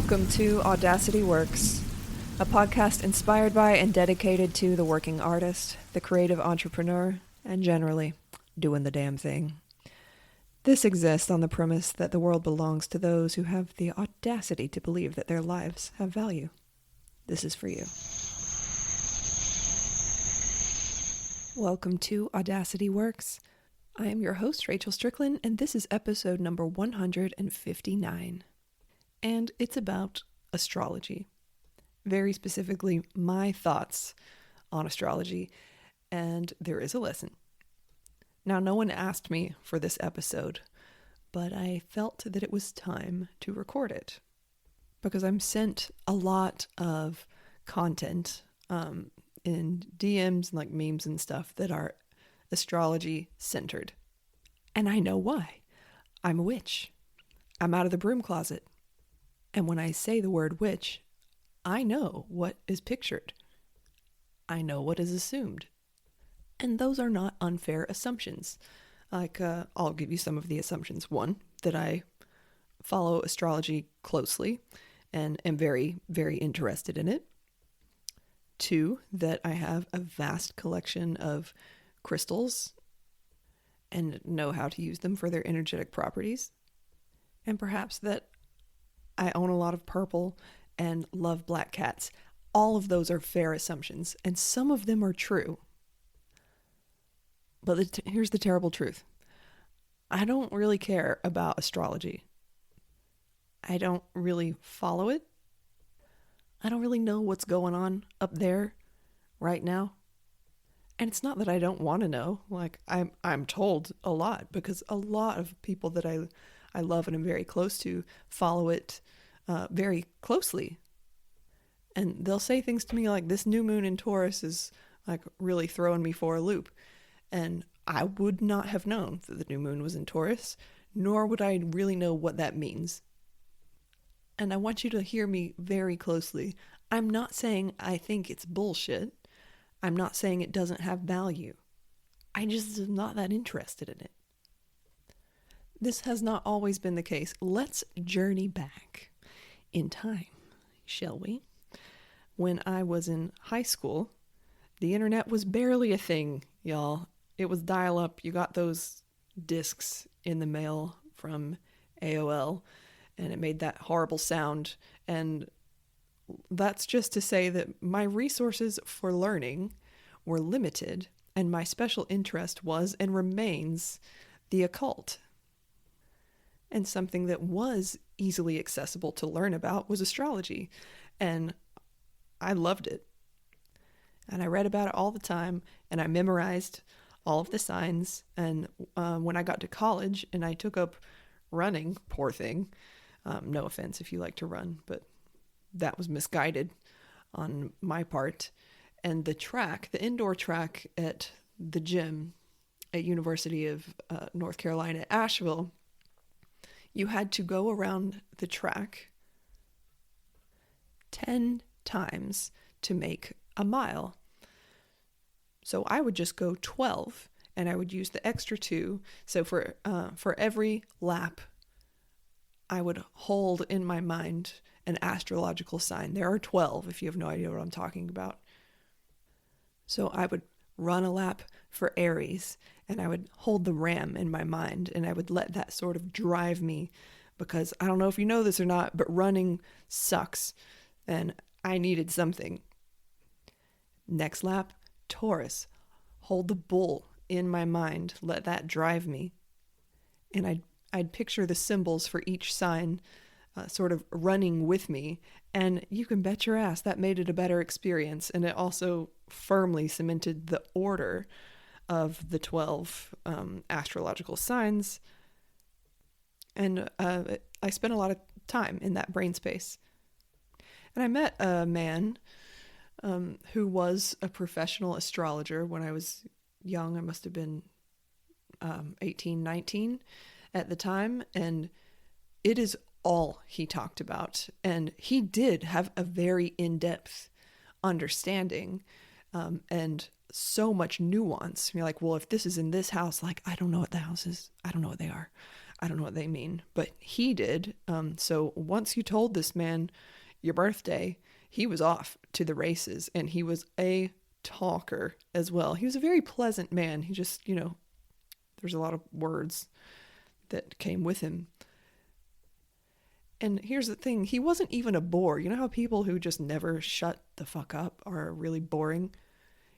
Welcome to Audacity Works, a podcast inspired by and dedicated to the working artist, the creative entrepreneur, and generally, doing the damn thing. This exists on the premise that the world belongs to those who have the audacity to believe that their lives have value. This is for you. Welcome to Audacity Works. I am your host, Rachel Strickland, and this is episode number 159. And it's about astrology. Very specifically, my thoughts on astrology, and there is a lesson. Now, no one asked me for this episode, but I felt that it was time to record it because I'm sent a lot of content in DMs and like memes and stuff that are astrology centered. And I know why. I'm a witch. I'm out of the broom closet. And when I say the word witch, I know what is pictured. I know what is assumed. And those are not unfair assumptions. Like, I'll give you some of the assumptions. One, that I follow astrology closely and am very, very interested in it. Two, that I have a vast collection of crystals and know how to use them for their energetic properties. And perhaps that I own a lot of purple and love black cats. All of those are fair assumptions, and some of them are true. But here's the terrible truth. I don't really care about astrology. I don't really follow it. I don't really know what's going on up there right now. And it's not that I don't want to know. Like, I'm told a lot because a lot of people that I love and am very close to follow it very closely. And they'll say things to me like, this new moon in Taurus is like really throwing me for a loop. And I would not have known that the new moon was in Taurus, nor would I really know what that means. And I want you to hear me very closely. I'm not saying I think it's bullshit. I'm not saying it doesn't have value. I just am not that interested in it. This has not always been the case. Let's journey back in time, shall we? When I was in high school, the internet was barely a thing, y'all. It was dial-up. You got those discs in the mail from AOL, and it made that horrible sound. And that's just to say that my resources for learning were limited, and my special interest was and remains the occult. And something that was easily accessible to learn about was astrology. And I loved it. And I read about it all the time, and I memorized all of the signs. And when I got to college and I took up running, poor thing, no offense if you like to run, but that was misguided on my part. And the indoor track at the gym at University of North Carolina, Asheville, you had to go around the track 10 times to make a mile. So I would just go 12, and I would use the extra 2. So for every lap, I would hold in my mind an astrological sign. There are 12, if you have no idea what I'm talking about. So I would run a lap for Aries, and I would hold the ram in my mind, and I would let that sort of drive me, because I don't know if you know this or not, but running sucks, and I needed something. Next lap, Taurus. Hold the bull in my mind, let that drive me. And I'd picture the symbols for each sign sort of running with me, and you can bet your ass that made it a better experience, and it also firmly cemented the order of the 12 astrological signs. And I spent a lot of time in that brain space. And I met a man who was a professional astrologer when I was young. I must have been 18, 19 at the time. And it is all he talked about. And he did have a very in-depth understanding and so much nuance. You're like, well, if this is in this house, like, I don't know what the house is. I don't know what they are. I don't know what they mean, but he did. So once you told this man your birthday, he was off to the races, and he was a talker as well. He was a very pleasant man. He just, there's a lot of words that came with him. And here's the thing, he wasn't even a bore. You know how people who just never shut the fuck up are really boring?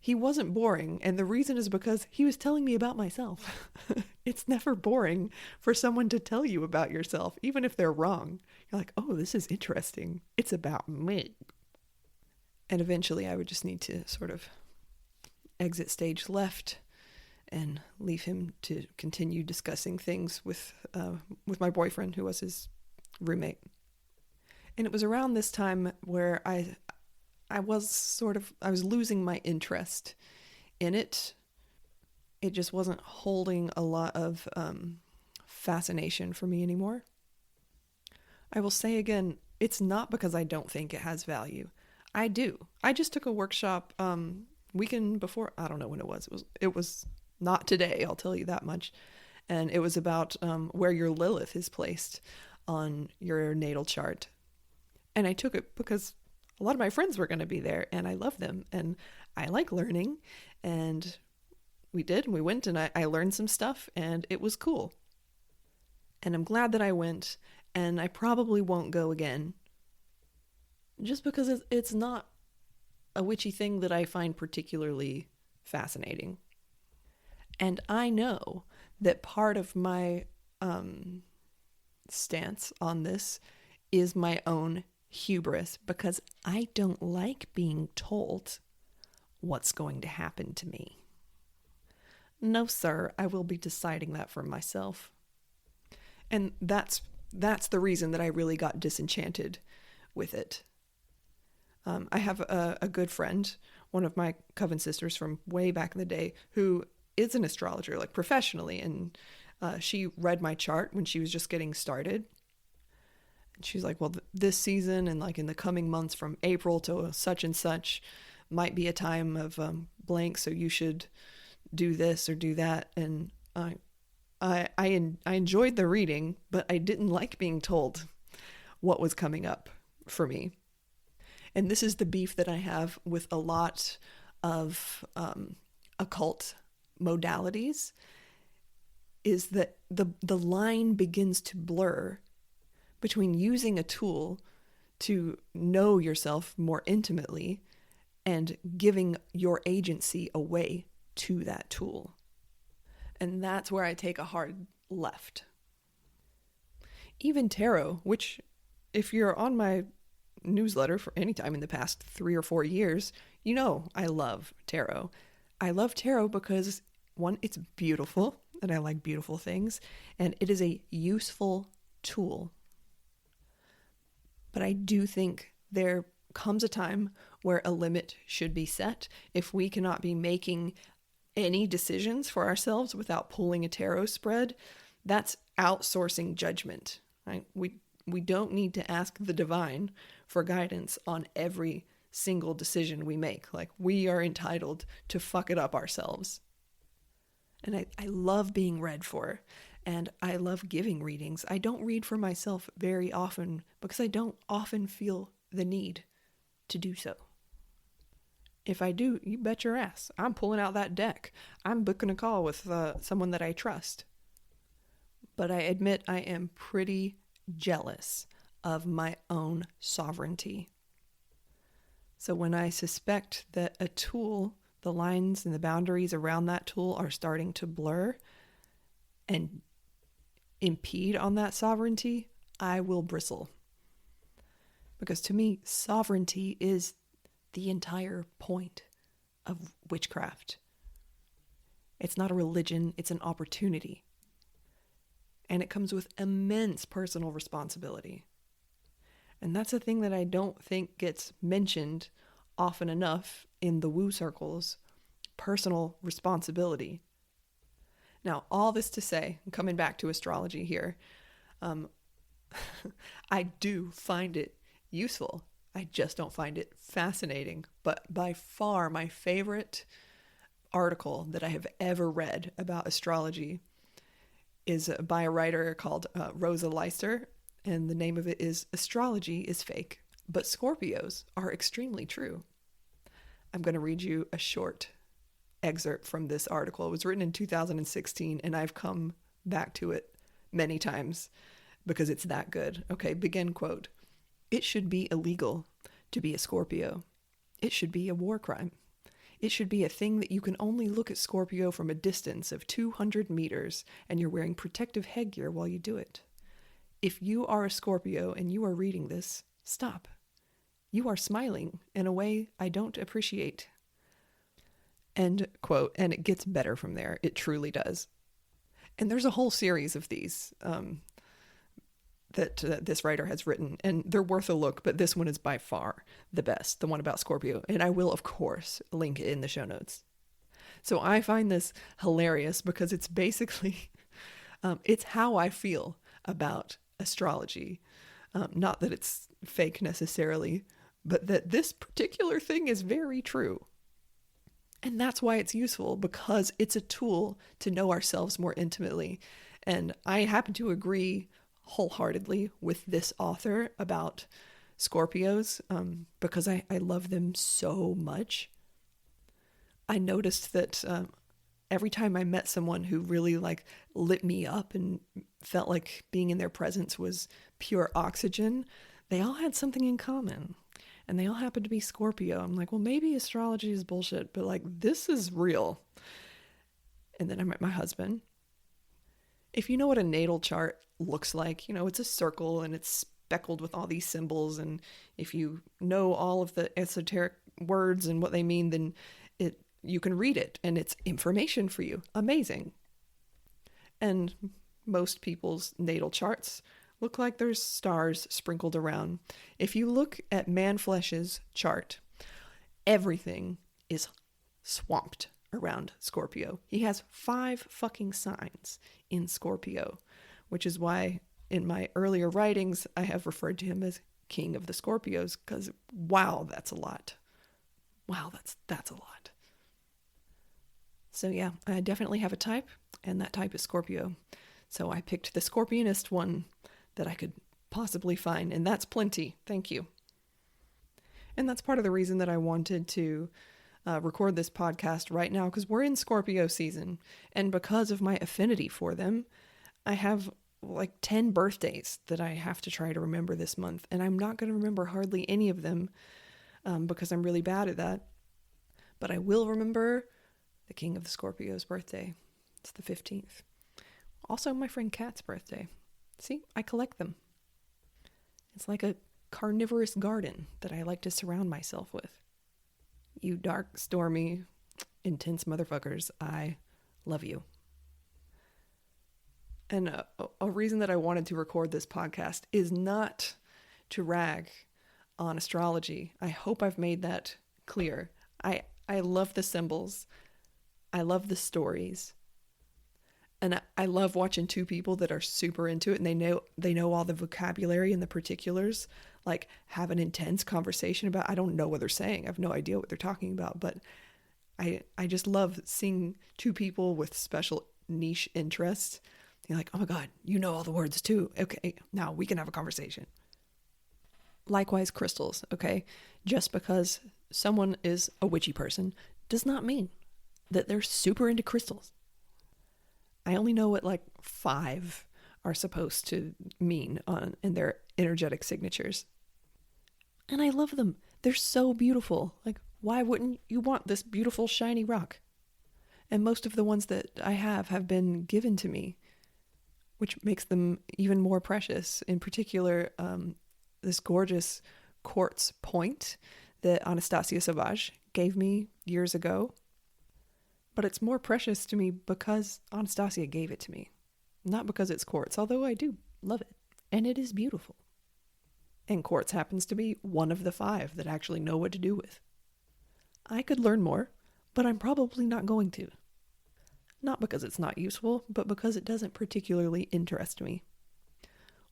He wasn't boring, and the reason is because he was telling me about myself. It's never boring for someone to tell you about yourself, even if they're wrong. You're like, oh, this is interesting. It's about me. And eventually I would just need to sort of exit stage left and leave him to continue discussing things with my boyfriend, who was his roommate. And it was around this time where I was losing my interest in it. It just wasn't holding a lot of fascination for me anymore. I will say again, it's not because I don't think it has value. I do. I just took a workshop weekend before. I don't know when it was. It was not today, I'll tell you that much. And it was about where your Lilith is placed on your natal chart. And I took it because a lot of my friends were going to be there, and I love them, and I like learning. And we went, and I learned some stuff, and it was cool. And I'm glad that I went, and I probably won't go again, just because it's not a witchy thing that I find particularly fascinating. And I know that part of my stance on this is my own hubris, because I don't like being told what's going to happen to me. No, sir, I will be deciding that for myself. And that's the reason that I really got disenchanted with it. I have a good friend, one of my coven sisters from way back in the day, who is an astrologer, like professionally, and she read my chart when she was just getting started. And she's like, well, this season and like in the coming months from April to such and such might be a time of blank, so you should do this or do that. And I enjoyed the reading, but I didn't like being told what was coming up for me. And this is the beef that I have with a lot of occult modalities, is that the line begins to blur between using a tool to know yourself more intimately and giving your agency away to that tool. And that's where I take a hard left. Even tarot, which if you're on my newsletter for any time in the past 3 or 4 years, you know I love tarot. I love tarot because, one, it's beautiful, and I like beautiful things, and it is a useful tool. But I do think there comes a time where a limit should be set. If we cannot be making any decisions for ourselves without pulling a tarot spread, that's outsourcing judgment. Right? We don't need to ask the divine for guidance on every single decision we make. Like, we are entitled to fuck it up ourselves. And I love being read for, and I love giving readings. I don't read for myself very often because I don't often feel the need to do so. If I do, you bet your ass, I'm pulling out that deck. I'm booking a call with someone that I trust. But I admit I am pretty jealous of my own sovereignty. So when I suspect that a tool, the lines and the boundaries around that tool are starting to blur and impede on that sovereignty, I will bristle. Because to me, sovereignty is the entire point of witchcraft. It's not a religion, it's an opportunity. And it comes with immense personal responsibility. And that's a thing that I don't think gets mentioned often enough in the woo circles: personal responsibility. Now, all this to say, coming back to astrology here, I do find it useful. I just don't find it fascinating. But by far my favorite article that I have ever read about astrology is by a writer called Rosa Lyster, and the name of it is Astrology is Fake, but Scorpios are extremely true. I'm going to read you a short excerpt from this article. It was written in 2016, and I've come back to it many times because it's that good. Okay, begin quote. It should be illegal to be a Scorpio. It should be a war crime. It should be a thing that you can only look at Scorpio from a distance of 200 meters and you're wearing protective headgear while you do it. If you are a Scorpio and you are reading this, stop. You are smiling in a way I don't appreciate. End quote. And it gets better from there. It truly does. And there's a whole series of these that this writer has written, and they're worth a look, but this one is by far the best, the one about Scorpio. And I will, of course, link it in the show notes. So I find this hilarious because it's basically, it's how I feel about astrology. Not that it's fake necessarily, but that this particular thing is very true. And that's why it's useful, because it's a tool to know ourselves more intimately. And I happen to agree wholeheartedly with this author about Scorpios because I love them so much. I noticed that every time I met someone who really lit me up and felt like being in their presence was pure oxygen, they all had something in common. And they all happened to be Scorpio. I'm like, well, maybe astrology is bullshit, but this is real. And then I met my husband. If you know what a natal chart looks like, it's a circle and it's speckled with all these symbols. And if you know all of the esoteric words and what they mean, then you can read it and it's information for you. Amazing. And most people's natal charts look like there's stars sprinkled around. If you look at Manflesh's chart, everything is swamped around Scorpio. He has 5 fucking signs in Scorpio, which is why in my earlier writings, I have referred to him as King of the Scorpios, because wow, that's a lot. Wow, that's a lot. So yeah, I definitely have a type, and that type is Scorpio. So I picked the Scorpionist one that I could possibly find, and that's plenty. Thank you. And that's part of the reason that I wanted to record this podcast right now, because we're in Scorpio season, and because of my affinity for them, I have 10 birthdays that I have to try to remember this month, and I'm not going to remember hardly any of them because I'm really bad at that. But I will remember the King of the Scorpios' birthday. It's the 15th. Also, my friend Kat's birthday. See, I collect them. It's like a carnivorous garden that I like to surround myself with. You dark, stormy, intense motherfuckers, I love you. And a reason that I wanted to record this podcast is not to rag on astrology. I hope I've made that clear. I love the symbols. I love the stories. And I love watching two people that are super into it and they know all the vocabulary and the particulars, have an intense conversation about, I don't know what they're saying. I have no idea what they're talking about, but I just love seeing two people with special niche interests. You're like, oh my God, you know all the words too. Okay, now we can have a conversation. Likewise, crystals, okay? Just because someone is a witchy person does not mean that they're super into crystals. I only know what 5 are supposed to mean in their energetic signatures. And I love them. They're so beautiful. Why wouldn't you want this beautiful shiny rock? And most of the ones that I have been given to me, which makes them even more precious. In particular, this gorgeous quartz point that Anastasia Savage gave me years ago. But it's more precious to me because Anastasia gave it to me, not because it's quartz, although I do love it, and it is beautiful. And quartz happens to be one of the 5 that actually know what to do with. I could learn more, but I'm probably not going to. Not because it's not useful, but because it doesn't particularly interest me.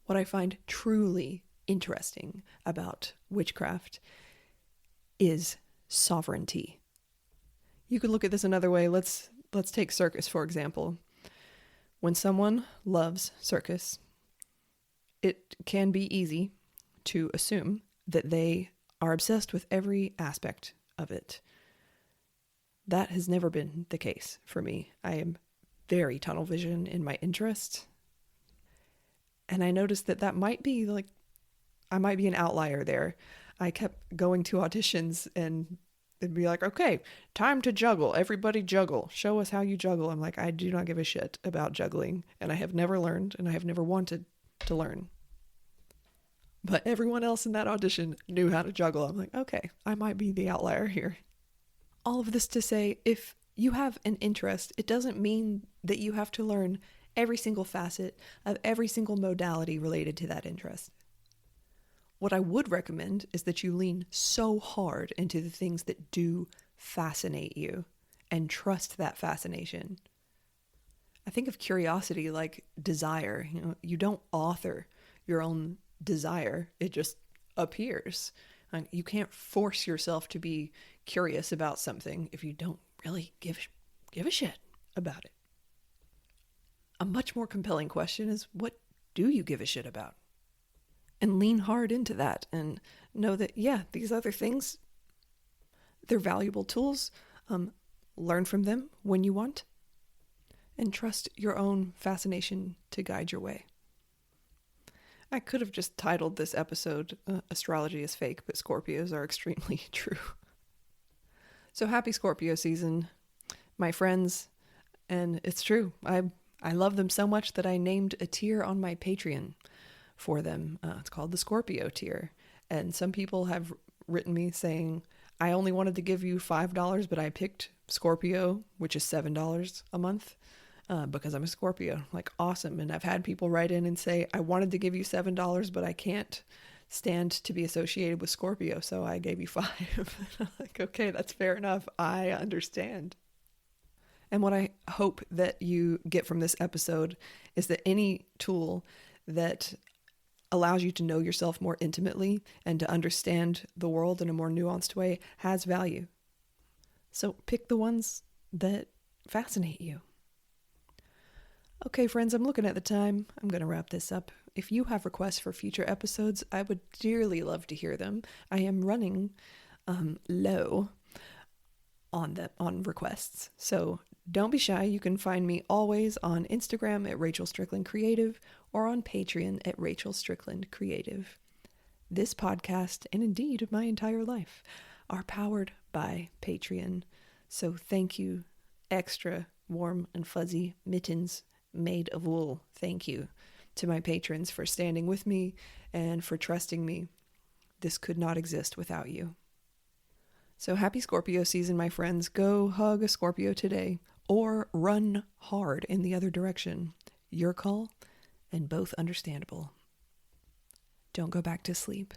What I find truly interesting about witchcraft is sovereignty. You could look at this another way. Let's take circus, for example. When someone loves circus, it can be easy to assume that they are obsessed with every aspect of it. That has never been the case for me. I am very tunnel vision in my interest. And I noticed that might be like, I might be an outlier there. I kept going to auditions and it'd be like, okay, time to juggle. Everybody juggle. Show us how you juggle. I'm like, I do not give a shit about juggling. And I have never learned and I have never wanted to learn. But everyone else in that audition knew how to juggle. I'm like, okay, I might be the outlier here. All of this to say, if you have an interest, it doesn't mean that you have to learn every single facet of every single modality related to that interest. What I would recommend is that you lean so hard into the things that do fascinate you and trust that fascination. I think of curiosity like desire. You don't author your own desire. It just appears. And you can't force yourself to be curious about something if you don't really give a shit about it. A much more compelling question is, what do you give a shit about? And lean hard into that and know that, yeah, these other things, they're valuable tools. Learn from them when you want. And trust your own fascination to guide your way. I could have just titled this episode, Astrology is Fake, but Scorpios are extremely true. So happy Scorpio season, my friends. And it's true. I love them so much that I named a tier on my Patreon for them. It's called the Scorpio tier. And some people have written me saying, I only wanted to give you $5, but I picked Scorpio, which is $7 a month, because I'm a Scorpio. Like, awesome. And I've had people write in and say, I wanted to give you $7, but I can't stand to be associated with Scorpio, so I gave you $5. Like, okay, that's fair enough. I understand. And what I hope that you get from this episode is that any tool that allows you to know yourself more intimately and to understand the world in a more nuanced way has value. So pick the ones that fascinate you. Okay, friends, I'm looking at the time. I'm going to wrap this up. If you have requests for future episodes, I would dearly love to hear them. I am running low on requests. So don't be shy. You can find me always on Instagram at Rachel Strickland Creative or on Patreon at Rachel Strickland Creative. This podcast, and indeed my entire life, are powered by Patreon. So thank you, extra warm and fuzzy mittens made of wool. Thank you to my patrons for standing with me and for trusting me. This could not exist without you. So happy Scorpio season, my friends. Go hug a Scorpio today or run hard in the other direction. Your call, and both understandable. Don't go back to sleep.